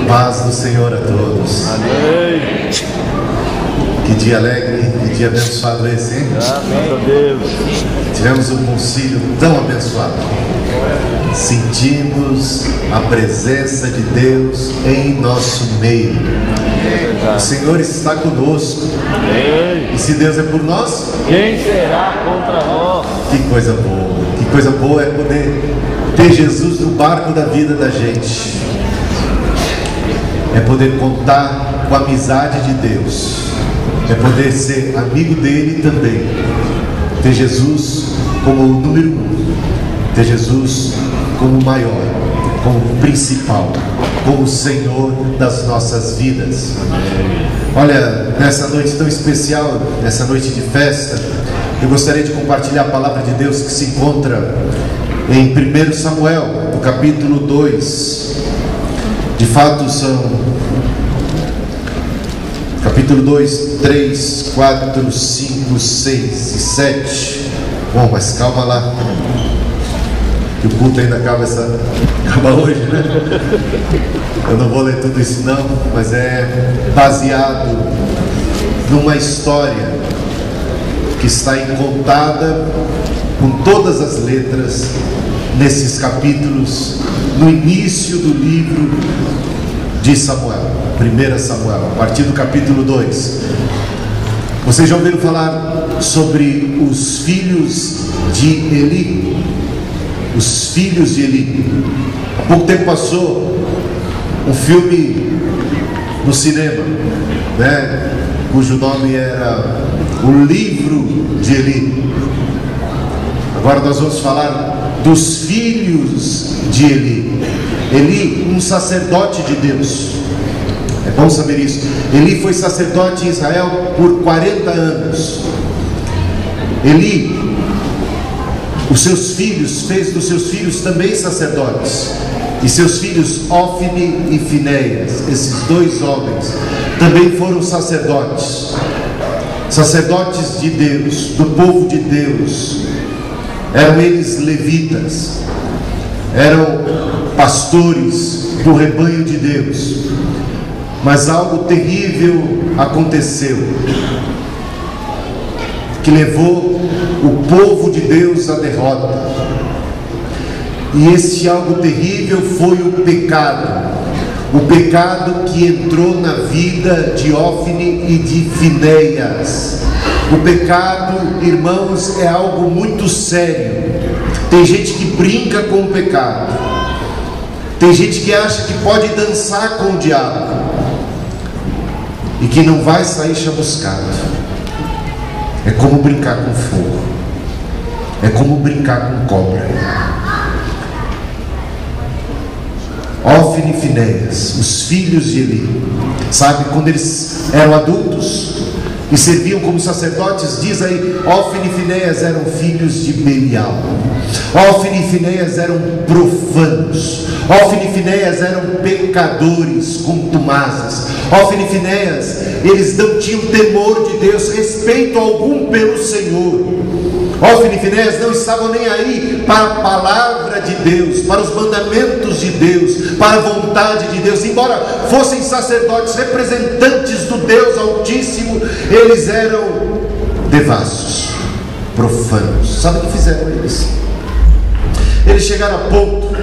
paz do Senhor a todos. Amém. Que dia alegre, que dia abençoado esse, hein? Graças a Deus. Tivemos um concílio tão abençoado. Sentimos a presença de Deus em nosso meio. O Senhor está conosco. E se Deus é por nós, quem será contra nós? Que coisa boa. Que coisa boa é poder ter Jesus no barco da vida da gente. É poder contar com a amizade de Deus. É poder ser amigo dele também. Ter Jesus como o número 1. Ter Jesus como o maior, como o principal, como o Senhor das nossas vidas. Olha, nessa noite tão especial, nessa noite de festa, eu gostaria de compartilhar a palavra de Deus que se encontra em 1 Samuel, no capítulo 2. De fato são capítulo 2, 3, 4, 5, 6 e 7. Bom, mas calma lá, que o culto ainda acaba hoje, né? Eu não vou ler tudo isso não, mas é baseado numa história que está contada com todas as letras nesses capítulos, no início do livro de Samuel, 1 Samuel, a partir do capítulo 2. Vocês já ouviram falar sobre os filhos de Eli? Os filhos de Eli. Há pouco tempo passou um filme no cinema, né, cujo nome era O Livro de Eli. Agora nós vamos falar dos filhos de Eli. Eli, um sacerdote de Deus. É bom saber isso. Eli foi sacerdote em Israel por 40 anos. Eli, os seus filhos, fez dos seus filhos também sacerdotes. E seus filhos Ofni e Finéias, esses dois homens, também foram sacerdotes. Sacerdotes de Deus, do povo de Deus. Eram eles levitas. Eram pastores do rebanho de Deus. Mas algo terrível aconteceu, que levou o povo de Deus à derrota. E esse algo terrível foi o pecado. O pecado que entrou na vida de Ofni e de Finéias. O pecado, irmãos, é algo muito sério. Tem gente que brinca com o pecado. Tem gente que acha que pode dançar com o diabo e que não vai sair chamuscado. É como brincar com fogo. É como brincar com cobra. Ofni e Finéias, os filhos de Eli, sabe, quando eles eram adultos e serviam como sacerdotes, diz aí, Ofni e Finéias eram filhos de Belial. Ofni e Finéias eram profanos. Ofni e Finéias eram pecadores contumazes. Ofni e Finéias, eles não tinham temor de Deus, respeito algum pelo Senhor. Ofni e Finéias não estavam nem aí para a palavra de Deus, para os mandamentos de Deus, para a vontade de Deus. Embora fossem sacerdotes, representantes do Deus Altíssimo, eles eram devassos, profanos. Sabe o que fizeram eles? Eles chegaram a ponto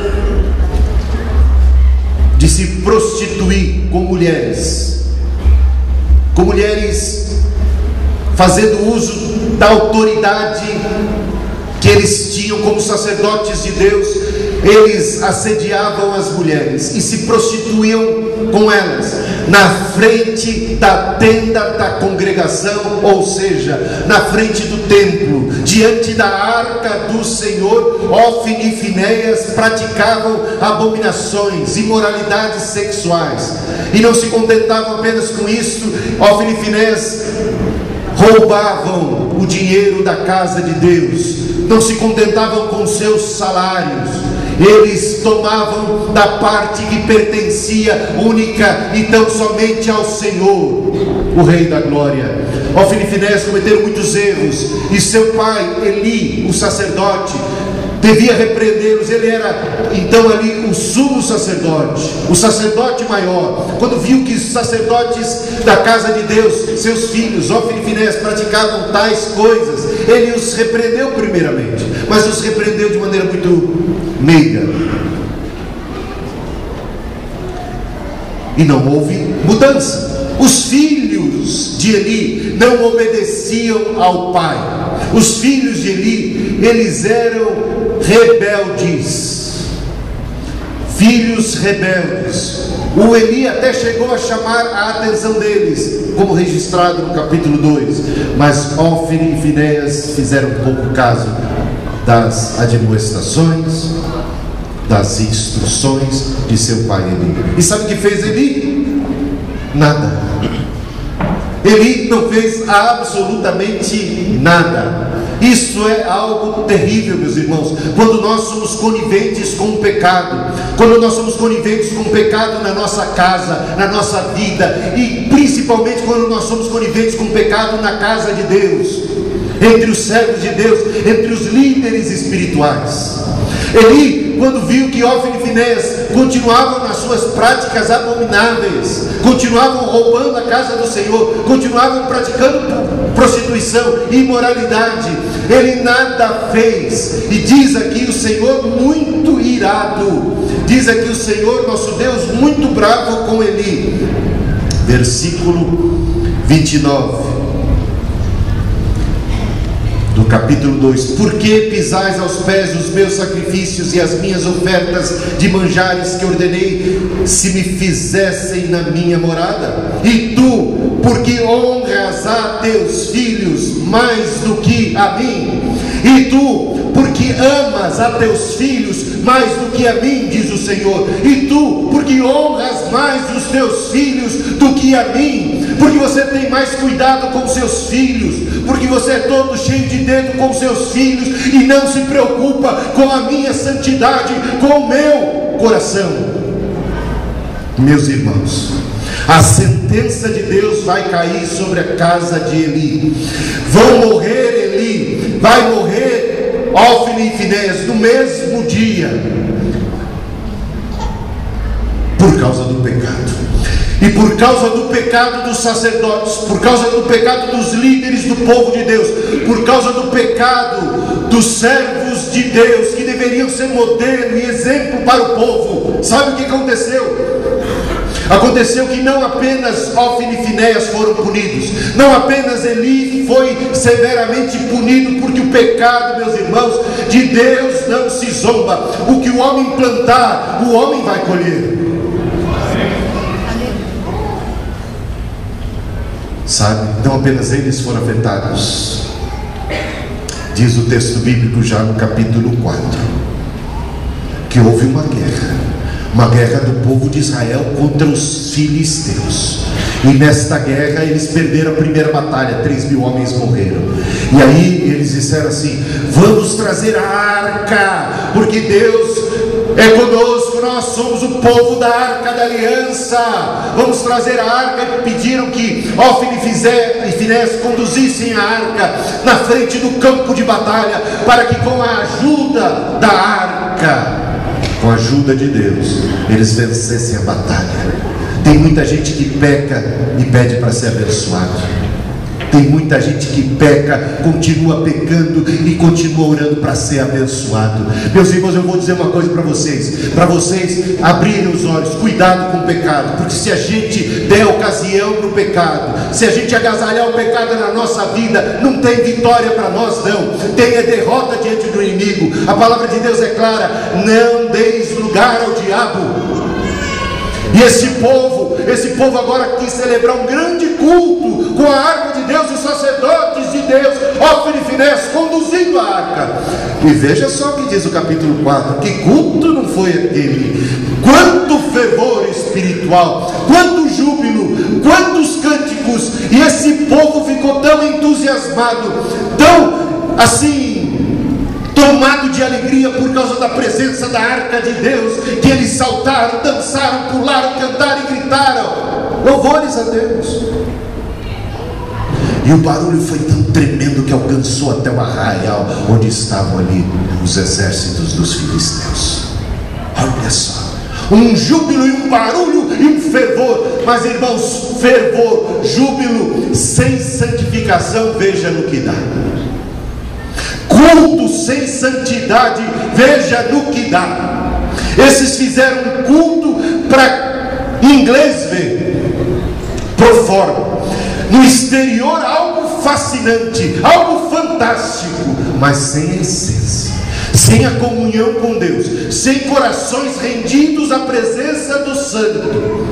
de se prostituir com mulheres, fazendo uso da autoridade que eles tinham como sacerdotes de Deus. Eles assediavam as mulheres e se prostituíam com elas na frente da tenda da congregação, ou seja, na frente do templo, diante da arca do Senhor. Ofni e Finéias praticavam abominações, imoralidades sexuais, e não se contentavam apenas com isso. Ofni e Finéias roubavam o dinheiro da casa de Deus, não se contentavam com seus salários, eles tomavam da parte que pertencia única e tão somente ao Senhor, o Rei da Glória. Ofni e Finéias cometeram muitos erros, e seu pai Eli, o sacerdote, devia repreendê-los. Ele era então ali o sumo sacerdote, o sacerdote maior. Quando viu que os sacerdotes da casa de Deus, seus filhos, Ofni e Finéias, praticavam tais coisas, ele os repreendeu primeiramente, mas os repreendeu de maneira muito meiga, e não houve mudança. Os filhos de Eli não obedeciam ao pai. Os filhos de Eli, eles eram rebeldes, filhos rebeldes. O Eli até chegou a chamar a atenção deles, como registrado no capítulo 2, mas Ofni e Finéias fizeram pouco caso das admoestações, das instruções de seu pai Eli. E sabe o que fez Eli? Nada. Eli não fez absolutamente nada. Isso é algo terrível, meus irmãos, quando nós somos coniventes com o pecado, quando nós somos coniventes com o pecado na nossa casa, na nossa vida, e principalmente quando nós somos coniventes com o pecado na casa de Deus, entre os servos de Deus, entre os líderes espirituais. Eli, quando viu que Ofni e Finéias continuavam nas suas práticas abomináveis, continuavam roubando a casa do Senhor, continuavam praticando prostituição e imoralidade, ele nada fez. E diz aqui o Senhor muito irado, diz aqui o Senhor nosso Deus muito bravo com Eli. Versículo 29 do capítulo 2: Por que pisais aos pés os meus sacrifícios e as minhas ofertas de manjares que ordenei se me fizessem na minha morada? E tu, porque honras a teus filhos mais do que a mim? E tu, porque amas a teus filhos mais do que a mim, diz o Senhor. E tu, porque honras mais os teus filhos do que a mim, porque você tem mais cuidado com seus filhos, porque você é todo cheio de dedo com seus filhos e não se preocupa com a minha santidade, com o meu coração. Meus irmãos, a sentença de Deus vai cair sobre a casa de Eli. Vão morrer Eli, vai morrer Ofni e Finéias no mesmo dia, por causa do pecado. E por causa do pecado dos sacerdotes, por causa do pecado dos líderes do povo de Deus, por causa do pecado dos servos de Deus, que deveriam ser modelo e exemplo para o povo, sabe o que aconteceu? Aconteceu que não apenas Ofni e Finéias foram punidos, não apenas Eli foi severamente punido, porque o pecado, meus irmãos, de Deus não se zomba. O que o homem plantar, o homem vai colher. Sabe, não apenas eles foram afetados. Diz o texto bíblico já no capítulo 4 que houve uma guerra do povo de Israel contra os filisteus, e nesta guerra eles perderam a primeira batalha, 3.000 homens morreram. E aí eles disseram assim: vamos trazer a arca, porque Deus é conosco, nós somos o povo da arca da aliança, vamos trazer a arca. E pediram que Ofni e Finéias conduzissem a arca na frente do campo de batalha, para que com a ajuda da arca, com a ajuda de Deus, eles vencessem a batalha. Tem muita gente que peca e pede para ser abençoado. Tem muita gente que peca, continua pecando e continua orando para ser abençoado. Meus irmãos, eu vou dizer uma coisa para vocês abrirem os olhos. Cuidado com o pecado, porque se a gente der ocasião para o pecado, se a gente agasalhar o pecado na nossa vida, não tem vitória para nós, não. Tem a derrota diante do inimigo. A palavra de Deus é clara: não deis lugar ao diabo. E esse povo agora quis celebrar um grande culto com a arca de Deus, os sacerdotes de Deus, Ofni e Finéias, conduzindo a arca. E veja só o que diz o capítulo 4: que culto não foi aquele? Quanto fervor espiritual, quanto júbilo, quantos cânticos! E esse povo ficou tão entusiasmado, tão assim, tomado de alegria por causa da presença da arca de Deus, que eles saltaram, dançaram, pularam, cantaram e gritaram louvores a Deus. E o barulho foi tão tremendo que alcançou até o arraial onde estavam ali os exércitos dos filisteus. Olha só, um júbilo e um barulho e um fervor. Mas irmãos, fervor, júbilo sem santificação, veja no que dá. Culto sem santidade, veja no que dá. Esses fizeram um culto para inglês ver, pro forma, no exterior algo fascinante, algo fantástico, mas sem a essência, sem a comunhão com Deus, sem corações rendidos à presença do Santo.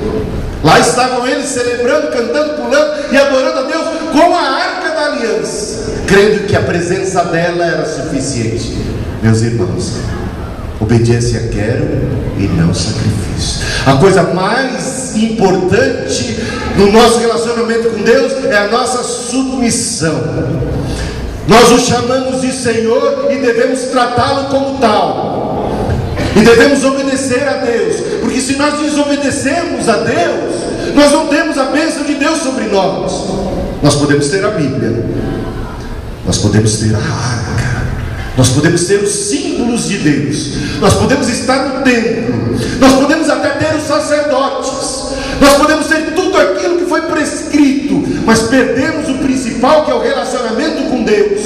Lá estavam eles celebrando, cantando, pulando e adorando a Deus com a arca da aliança, crendo que a presença dela era suficiente. Meus irmãos, obediência quero e não sacrifício. A coisa mais importante no nosso relacionamento com Deus é a nossa submissão. Nós o chamamos de Senhor e devemos tratá-lo como tal, e devemos obedecer a Deus, porque se nós desobedecermos a Deus, nós não temos a bênção de Deus sobre nós. Nós podemos ter a Bíblia, nós podemos ter a arca, nós podemos ter os símbolos de Deus, nós podemos estar no templo, nós podemos até ter os sacerdotes, nós podemos ter tudo aquilo que foi prescrito, mas perdemos o principal, que é o relacionamento com Deus.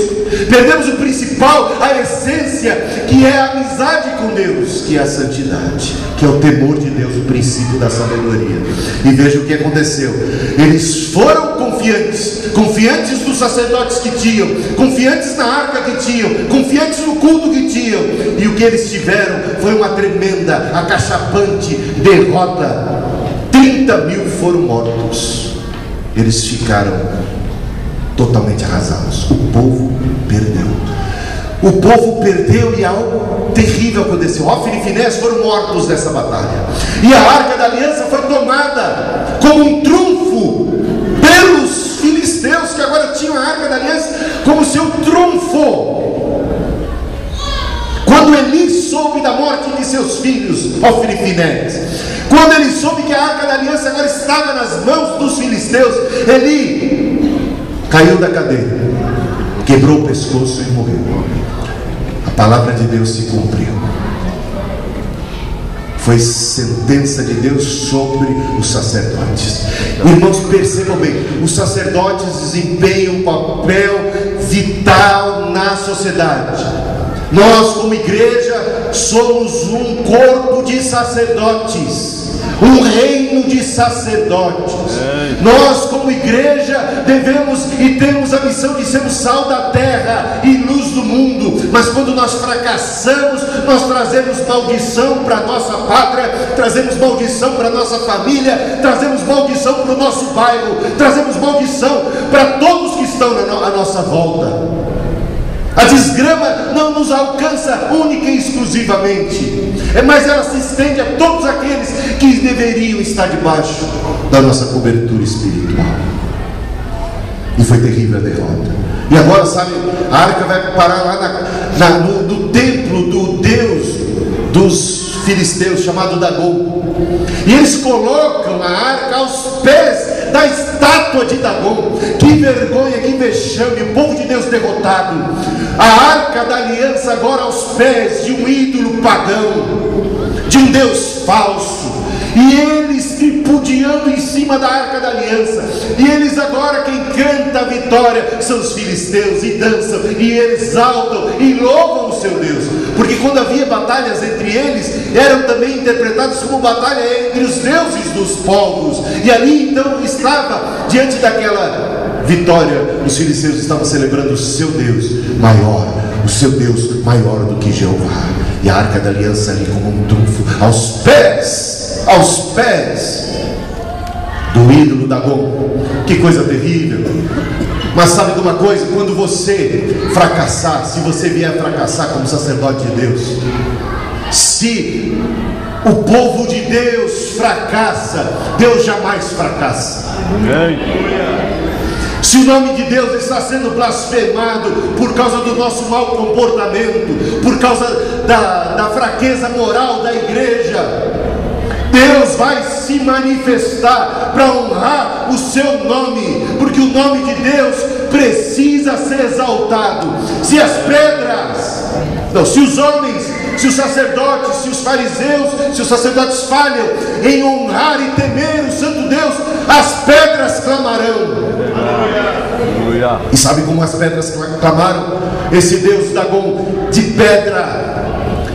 Perdemos o principal, a essência, que é a amizade com Deus, que é a santidade, que é o temor de Deus, o princípio da sabedoria. E veja o que aconteceu. Eles foram confiantes dos sacerdotes que tinham, confiantes na arca que tinham, confiantes no culto que tinham, e o que eles tiveram foi uma tremenda, acachapante derrota. 30.000 foram mortos. Eles ficaram totalmente arrasados. O povo perdeu. O povo perdeu e algo terrível aconteceu. Hófni e Finéias foram mortos nessa batalha. E a arca da aliança foi tomada como um trunfo pelos filisteus, que agora tinham a arca da aliança como seu trunfo. Quando Eli soube da morte de seus filhos, Hófni e Finéias, quando ele soube que a arca da aliança agora estava nas mãos dos filisteus, Eli caiu da cadeira, quebrou o pescoço e morreu. A palavra de Deus se cumpriu. Foi sentença de Deus sobre os sacerdotes. Irmãos, percebam bem, os sacerdotes desempenham um papel vital na sociedade. Nós, como igreja, somos um corpo de sacerdotes, um reino de sacerdotes. Nós, como igreja, devemos e temos a missão de sermos sal da terra e luz do mundo. Mas quando nós fracassamos, nós trazemos maldição para a nossa pátria, trazemos maldição para a nossa família, trazemos maldição para o nosso bairro, trazemos maldição para todos que estão à nossa volta. A desgrama não nos alcança única e exclusivamente, mas ela se estende a todos aqueles que deveriam estar debaixo da nossa cobertura espiritual. E foi terrível a derrota. E agora, sabe, a arca vai parar lá no templo do Deus dos filisteus, chamado Dagon. E eles colocam a arca aos pés da estátua de Dagon. Que vergonha, que vexame, o povo de Deus derrotado. A arca da aliança agora aos pés de um ídolo pagão, de um Deus falso, e eles tripudiando em cima da arca da aliança. E eles agora, quem canta a vitória são os filisteus, e dançam, e exaltam, e louvam o seu Deus, porque quando havia batalhas entre eles, eram também interpretadas como batalha entre os deuses dos povos. E ali então estava, diante daquela vitória, os filisteus estavam celebrando o seu Deus maior, o seu Deus maior do que Jeová. E a arca da aliança ali como um trunfo, aos pés do ídolo Dagon. Que coisa terrível. Mas sabe de uma coisa? Quando você fracassar, se você vier fracassar como sacerdote de Deus, se o povo de Deus fracassa, Deus jamais fracassa. Se o nome de Deus está sendo blasfemado por causa do nosso mau comportamento, por causa da fraqueza moral da igreja, Deus vai se manifestar para honrar o seu nome, porque o nome de Deus precisa ser exaltado. Se as pedras, não, se os homens, se os sacerdotes, se os fariseus, se os sacerdotes falham em honrar e temer o Santo Deus, as pedras clamarão. E sabe como as pedras clamaram? Esse Deus Dagom de pedra,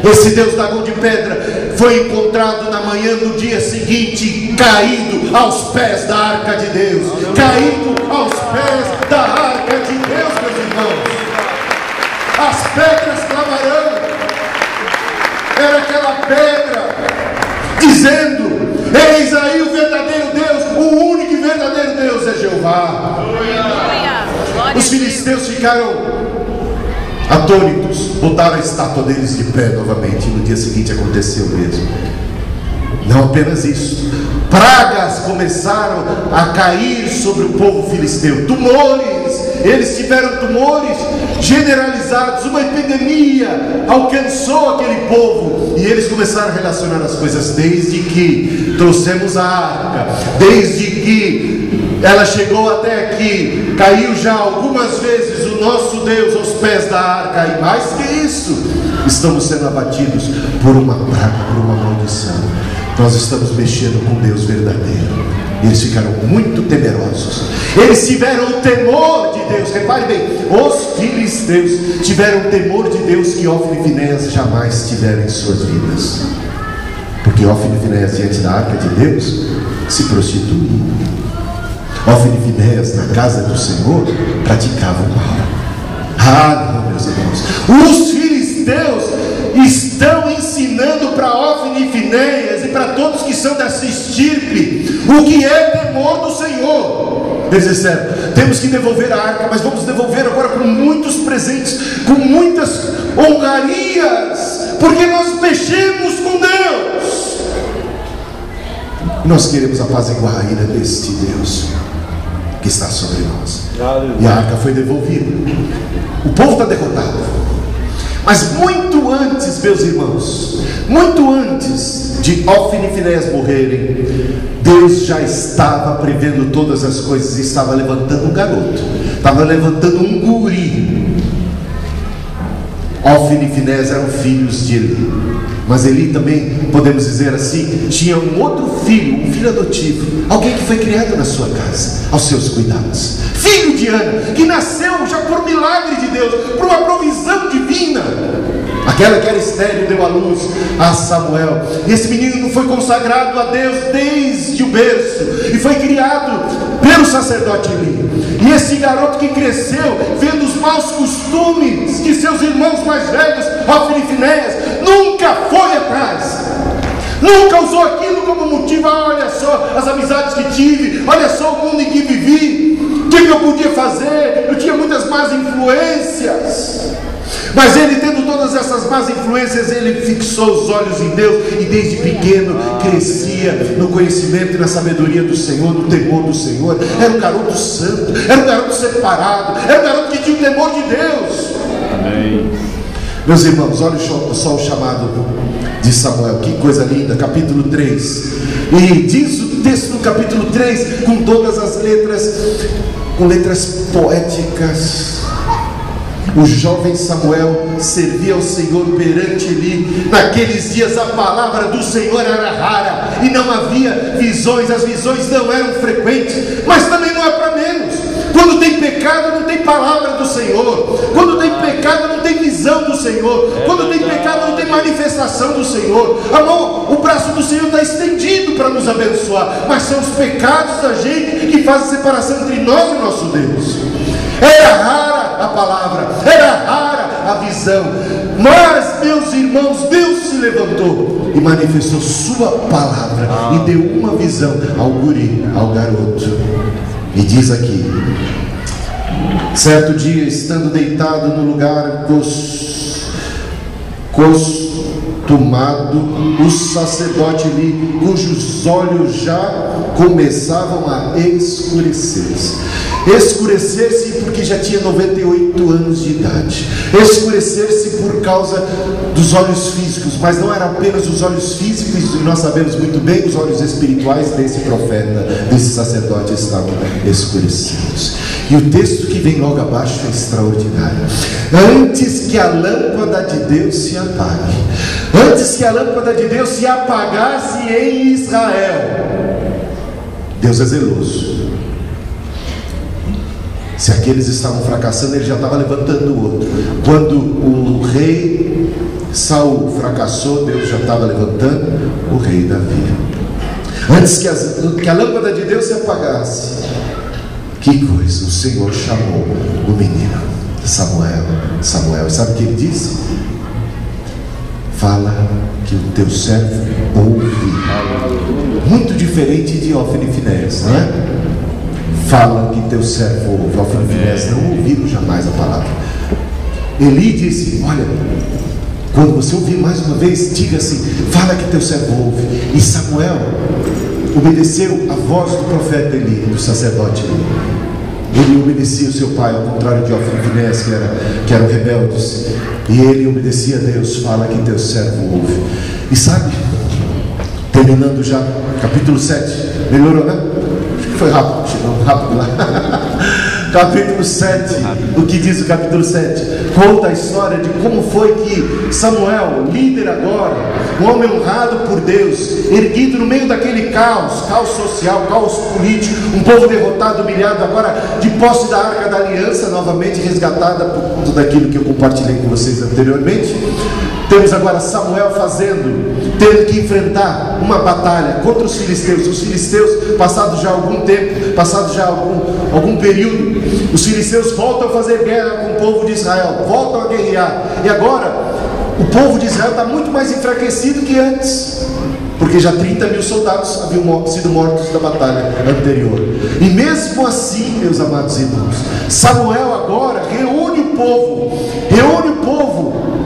esse Deus Dagom de pedra foi encontrado na manhã do dia seguinte, caído aos pés da arca de Deus. Caído aos pés da arca de Deus, meus irmãos. As pedras clamarão. Era aquela pedra dizendo: eis aí o verdadeiro Deus, o único e verdadeiro Deus é Jeová. Os filisteus ficaram atônitos, botaram a estátua deles de pé novamente, e no dia seguinte aconteceu mesmo. Não apenas isso, pragas começaram a cair sobre o povo filisteu, tumores, eles tiveram tumores generalizados, uma epidemia alcançou aquele povo, e eles começaram a relacionar as coisas, desde que trouxemos a arca, desde que ela chegou até aqui, caiu já algumas vezes o nosso Deus aos pés da arca, e mais que isso, estamos sendo abatidos por uma praga, por uma maldição. Nós estamos mexendo com Deus verdadeiro. Eles ficaram muito temerosos, eles tiveram o temor de Deus. Repare bem, os filisteus tiveram o temor de Deus que Ofni e Finéias jamais tiveram em suas vidas, porque Ofni e Finéias diante da arca de Deus se prostituíam. Ofni e Finéias na casa do Senhor praticavam mal. Ah, não, meus irmãos, os filisteus estão ensinando para Ofni e Finéias e para todos que são dessa estirpe o que é temor do Senhor. Eles disseram: temos que devolver a arca, mas vamos devolver agora com muitos presentes, com muitas honrarias, porque nós mexemos com Deus. Nós queremos apaziguar a ira deste Deus que está sobre nós. E a arca foi devolvida. O povo está derrotado. Mas muito antes, meus irmãos, muito antes de Ofni e Finéias morrerem, Deus já estava prevendo todas as coisas e estava levantando um garoto, estava levantando um guri. Ofni e Finéias eram filhos de Eli, mas Eli também, podemos dizer assim, tinha um outro filho, um filho adotivo, alguém que foi criado na sua casa, aos seus cuidados, filho de Ana, que nasceu já por milagre de Deus, por uma provisão divina. Aquela que era estéril deu à luz a Samuel, e esse menino foi consagrado a Deus desde o berço, e foi criado pelo sacerdote Eli. E esse garoto que cresceu vendo os maus costumes de seus irmãos mais velhos, Ofni e Finéias, nunca foi atrás, nunca usou aquilo como motivo. Olha só as amizades que tive, olha só o mundo em que vivi, o que eu podia fazer, eu tinha muitas más influências. Mas ele, tendo todas essas más influências, ele fixou os olhos em Deus, e desde pequeno crescia no conhecimento e na sabedoria do Senhor, no temor do Senhor. Era um garoto santo, era um garoto separado, era um garoto que tinha o temor de Deus. Amém. Meus irmãos, olha só o chamado de Samuel, que coisa linda, capítulo 3. E diz o texto no capítulo 3, com todas as letras, com letras poéticas: o jovem Samuel servia ao Senhor perante Eli. Naqueles dias a palavra do Senhor era rara e não havia visões, as visões não eram frequentes, mas também não é para menos. Quando tem pecado não tem palavra do Senhor, quando tem pecado não tem visão do Senhor, quando tem pecado não tem manifestação do Senhor. A mão, o braço do Senhor está estendido para nos abençoar, mas são os pecados da gente que fazem separação entre nós e nosso Deus. Era rara a palavra, era rara a visão, mas, meus irmãos, Deus se levantou e manifestou sua palavra e deu uma visão ao guri, ao garoto. E diz aqui: certo tomado o sacerdote ali, cujos olhos já começavam a escurecer-se. Escurecer-se porque já tinha 98 anos de idade. Escurecer-se por causa dos olhos físicos, mas não eram apenas os olhos físicos, e nós sabemos muito bem, os olhos espirituais desse profeta, desse sacerdote, estavam escurecidos. E o texto que vem logo abaixo é extraordinário. Antes que a lâmpada de Deus se apague, antes que a lâmpada de Deus se apagasse em Israel, Deus é zeloso. Se aqueles estavam fracassando, ele já estava levantando o outro. Quando o rei Saul fracassou, Deus já estava levantando o rei Davi. Antes que a lâmpada de Deus se apagasse, que coisa, o Senhor chamou o menino Samuel. Samuel, sabe o que ele disse? Fala que o teu servo ouve. Muito diferente de Ofni e Finéias, não é? Fala que teu servo ouve. Ofni e Finéias não ouviram jamais a palavra. Eli disse: olha, quando você ouvir mais uma vez, diga assim: fala que teu servo ouve. E Samuel obedeceu a voz do profeta Eli, do sacerdote Eli. Ele obedecia o seu pai, ao contrário de Ofni e Finéias, que eram rebeldes. E ele obedecia a Deus. Fala que teu servo ouve. E sabe, terminando já, capítulo 7, melhorou, né? Acho que foi rápido, chegou rápido lá. Capítulo 7, o que diz o capítulo 7? Conta a história de como foi que Samuel, líder agora, um homem honrado por Deus, erguido no meio daquele caos social, caos político, um povo derrotado, humilhado, agora de posse da Arca da Aliança, novamente resgatada por conta daquilo que eu compartilhei com vocês anteriormente. Temos agora Samuel tendo que enfrentar uma batalha contra os filisteus. Os filisteus, passado já algum tempo, passado já algum período, os filisteus voltam a fazer guerra com o povo de Israel, voltam a guerrear. E agora, o povo de Israel está muito mais enfraquecido que antes, porque já 30 mil soldados haviam sido mortos da batalha anterior. E mesmo assim, meus amados irmãos, Samuel agora reúne o povo.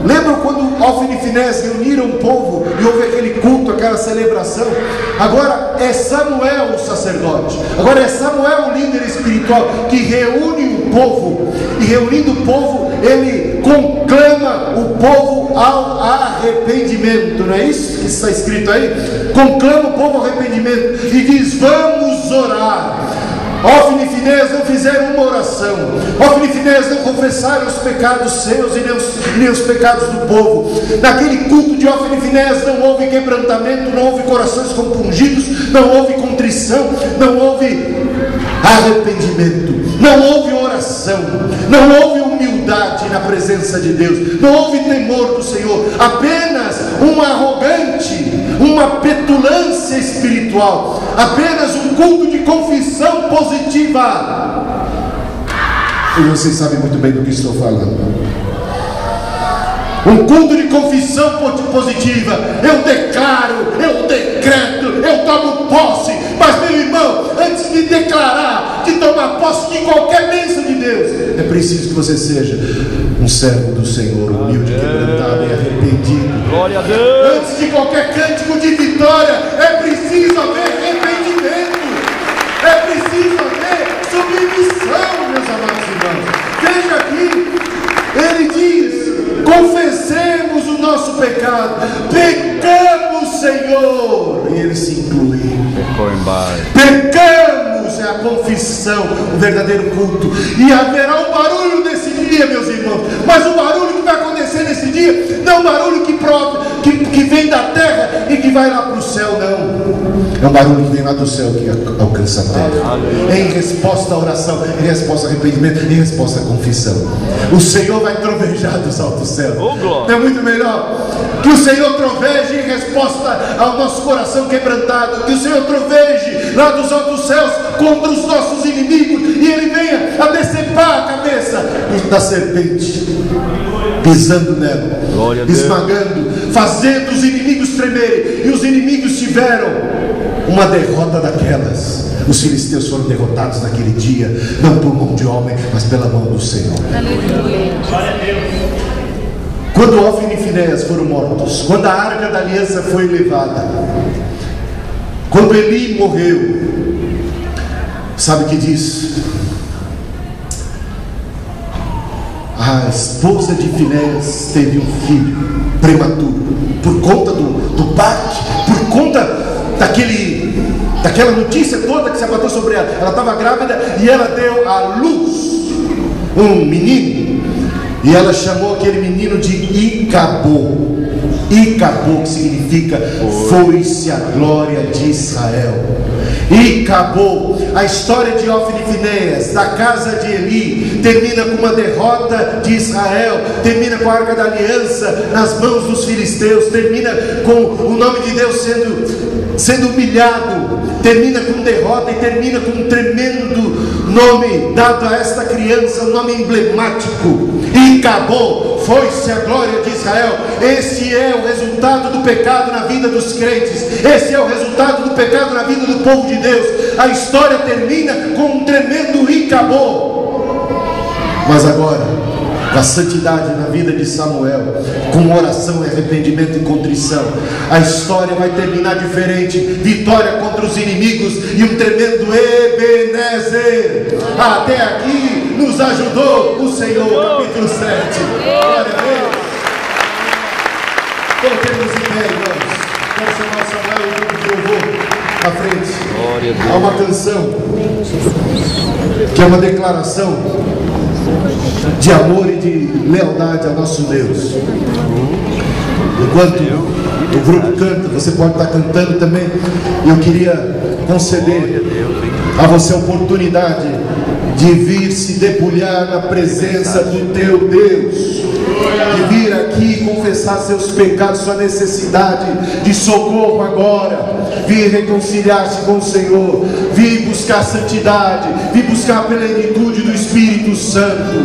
Lembram quando Ofni e Finéias reuniram o povo e houve aquele culto, aquela celebração? Agora é Samuel o sacerdote, agora é Samuel o líder espiritual que reúne o povo. E reunindo o povo, ele conclama o povo ao arrependimento. Não é isso que está escrito aí? Conclama o povo ao arrependimento e diz: vamos orar. Ofni e Finéias não fizeram uma oração. Ofni e Finéias não confessaram os pecados seus e nem os pecados do povo. Naquele culto de Ofni e Finéias não houve quebrantamento, não houve corações compungidos, não houve contrição, não houve arrependimento, não houve oração, não houve humildade na presença de Deus, não houve temor do Senhor, apenas um arrogante, uma petulância espiritual, apenas um culto de confissão positiva. E vocês sabem muito bem do que estou falando. Um culto de confissão positiva. Eu declaro, eu decreto, eu tomo posse. Mas, meu irmão, antes de declarar, de tomar posse de qualquer bênção de Deus, é preciso que você seja um servo do Senhor, humilde, quebrantado e arrependido. Glória a Deus. Antes de qualquer cântico de vitória, é preciso haver arrependimento, é preciso haver submissão, meus amados irmãos. Veja aqui, ele diz: confessemos o nosso pecado, pecamos, Senhor. E ele se inclui. Pecamos, é a confissão, o verdadeiro culto. E haverá um barulho nesse dia, meus irmãos. Mas o barulho que vai acontecer nesse dia não é um barulho que vem da terra e que vai lá para o céu, não. É um barulho que vem lá do céu, que alcança a terra. Em resposta à oração, em resposta ao arrependimento, em resposta à confissão. O Senhor vai trovejar dos altos céus. Não é muito melhor que o Senhor troveje em resposta ao nosso coração quebrantado, que o Senhor troveje lá dos altos céus contra os nossos inimigos, e Ele venha a decepar a cabeça da serpente, pisando nela, esmagando, fazendo os inimigos tremerem. E os inimigos tiveram uma derrota daquelas. Os filisteus foram derrotados naquele dia, não por mão de homem, mas pela mão do Senhor. Quando Ófine e Finéias foram mortos, quando a Arca da Aliança foi levada, quando Eli morreu, sabe o que diz? A esposa de Finéias teve um filho prematuro, por conta do parto, por conta daquela notícia toda que se abateu sobre ela. Ela estava grávida e ela deu à luz um menino, e ela chamou aquele menino de Icabô. Icabô, que significa foi-se a glória de Israel. Icabô. A história de Ófine e Finéias, da casa de Eli, termina com uma derrota de Israel, termina com a Arca da Aliança nas mãos dos filisteus, termina com o nome de Deus sendo humilhado, termina com derrota e termina com um tremendo nome dado a esta criança, um nome emblemático. Icabô, foi-se a glória de Israel. Esse é o resultado do pecado na vida dos crentes, esse é o resultado do pecado na vida do povo de Deus. A história termina com um tremendo Icabô. Mas agora, com a santidade na vida de Samuel, com oração, arrependimento e contrição, a história vai terminar diferente. Vitória contra os inimigos e um tremendo Ebenezer. Até aqui nos ajudou o Senhor. Capítulo 7. Glória a Deus. Coloquemos em pé, irmãos. Quero chamar Samuel e o grupo de louvor à frente. Há uma canção que é uma declaração de amor e de lealdade ao nosso Deus. Enquanto o grupo canta, você pode estar cantando também. Eu queria conceder a você a oportunidade de vir se debulhar na presença do teu Deus, de vir aqui confessar seus pecados, sua necessidade de socorro agora, vir reconciliar-se com o Senhor, vir buscar santidade, vir buscar a plenitude do Espírito Santo,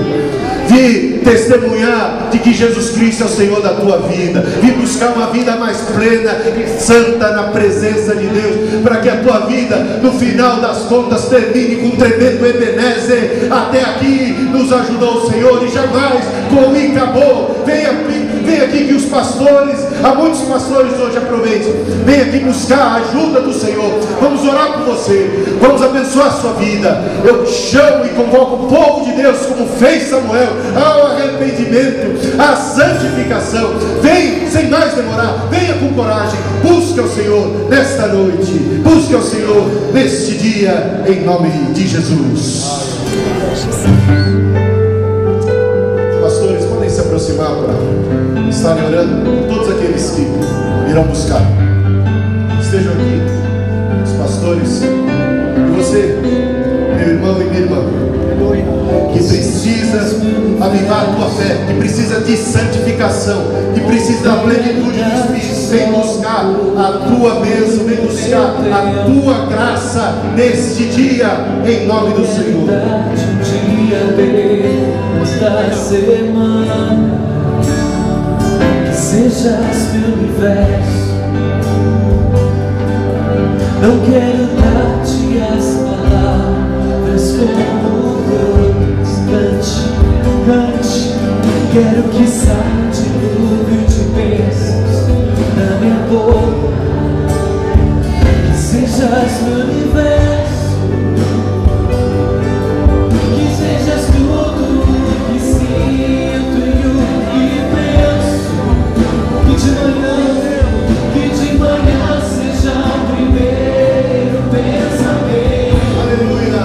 vir testemunhar de que Jesus Cristo é o Senhor da tua vida, vir buscar uma vida mais plena e santa na presença de Deus, para que a tua vida no final das contas termine com um tremendo Ebenezer. Até aqui nos ajudou o Senhor e jamais com Icabô. Vem aqui que os pastores, há muitos pastores hoje, aproveitem, vem aqui buscar a ajuda do Senhor. Vamos orar por você, vamos abençoar a sua vida. Eu chamo e convoco o povo de Deus, como fez Samuel, ao arrependimento, à santificação. Vem sem mais demorar, venha com coragem, busque ao Senhor nesta noite, busque ao Senhor neste dia, em nome de Jesus. Pastores, podem se aproximar para estarem orando por todos aqueles que irão buscar. Estejam aqui os pastores e você, meu irmão e minha irmã, que precisa avivar a tua fé, que precisa de santificação, que precisa da plenitude do Espírito. Vem buscar a tua bênção, vem buscar a tua graça neste dia, em nome do Senhor. Esta semana, que sejas meu universo. Não quero dar-te as palavras como cante, cante. Quero que saia dilúvio de bênçãos na minha boca. Que sejas meu universo, que sejas tudo que sinto e o que penso. Que de manhã seja o primeiro pensamento. Aleluia.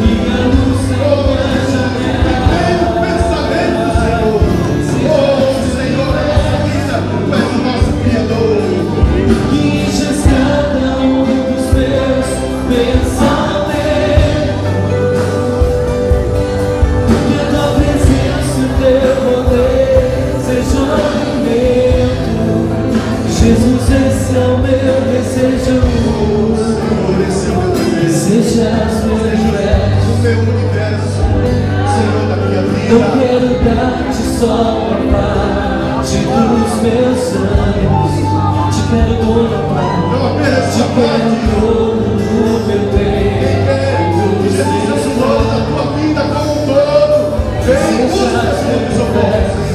E a luz seja a janela. Pensamento, Senhor. Oh, Senhor, nossa vida, tu és o nosso Criador. Que enches cada um dos meus pensamentos. Que a tua presença e o teu poder sejam alimento. Jesus, esse é o meu desejo. Que sejas meu universo. O meu universo, Senhor da minha Não vida. quero dar-te só uma parte dos meus sonhos. Te quero toda parte. Não apenas Te essa quero parte. todo o meu tempo. Que Jesus seja o dono da tua vida como um todo. Vem, busca as coisas,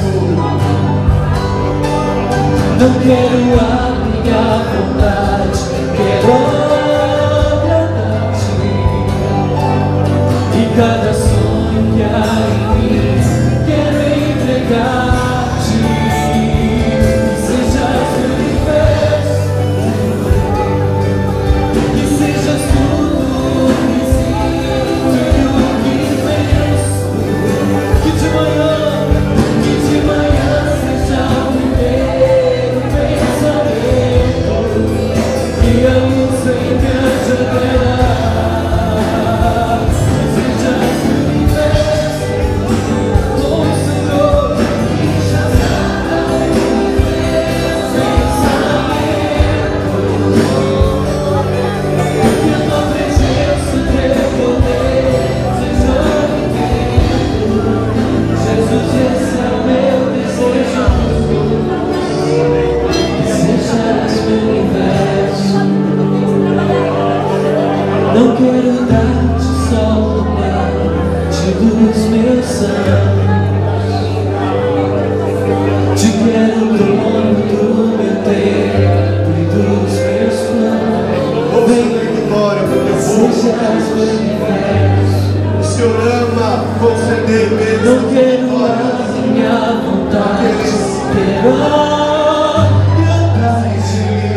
Senhor. Não quero dar-te só parte dos meus sonhos. Te quero dono do meu tempo e dos meus planos. Vem, glória para o teu povo. sejas o universo. O Senhor ama conceder mesmo. Não quero a minha vontade, quero atrás de mim.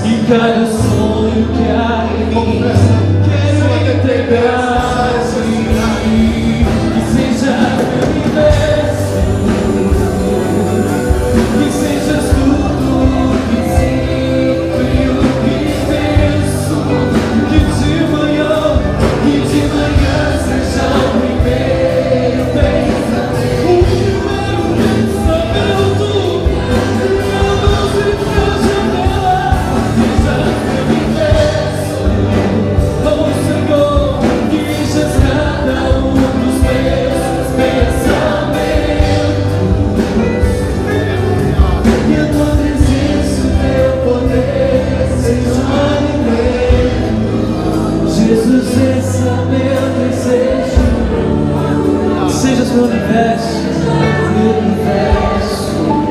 E cada sonho que há em mim, quero entregar a mim. Que seja o universo, que sejas tudo que sinto e o que penso. Que de manhã seja o primeiro pensamento. O primeiro pensamento, a luz que a janela. Seja o universo, oh Senhor, que enches cada dos meus pensamentos. E a tua presença, o teu poder, seja o alimento. Jesus, esse é meu desejo. Sejas meu universo,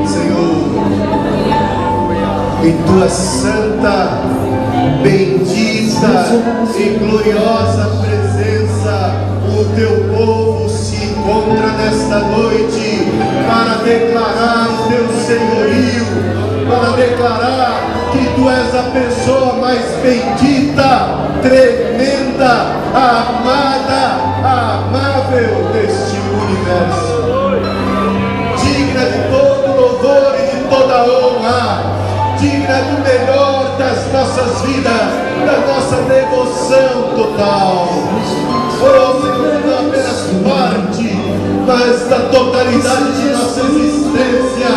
Senhor, em tua santa, bendita e gloriosa presença, o teu povo se encontra nesta noite para declarar o teu senhorio, para declarar que tu és a pessoa mais bendita, tremenda, amada, amável deste universo, digna de todo louvor e de toda honra, digna do melhor das nossas vidas, da nossa devoção total. Oh Senhor, não apenas parte, mas da totalidade de nossa existência.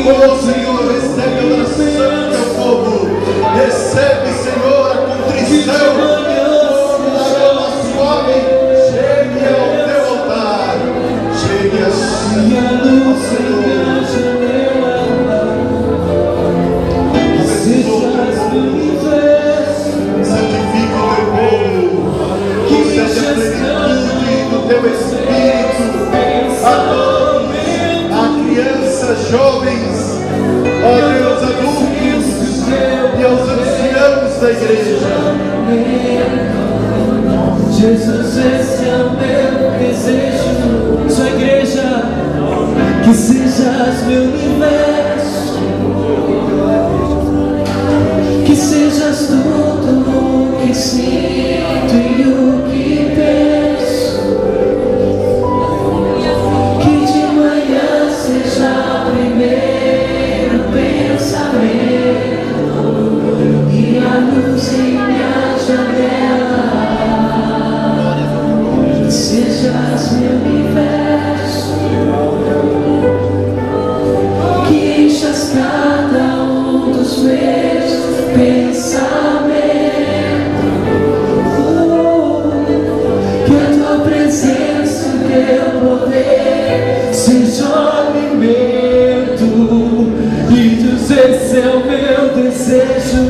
Oh Senhor, recebe a oração do teu povo, recebe, Senhor, a contrição. Oh, nosso homem, chegue ao teu altar, chegue a santifica o teu povo, concede a plenitude do teu Espírito a todos, a crianças, jovens, ó Deus, adultos e aos anciãos da igreja. Jesus, esse é o meu desejo. Sua igreja, que sejas meu universo, que sejas tudo que sinto e o que penso. Que de manhã seja o primeiro pensamento e a luz em minha janela. Que sejas meu universo, que enchas cada dos meus pensamentos. Que a tua presença e teu poder seja o alimento. E Deus, esse é o meu desejo.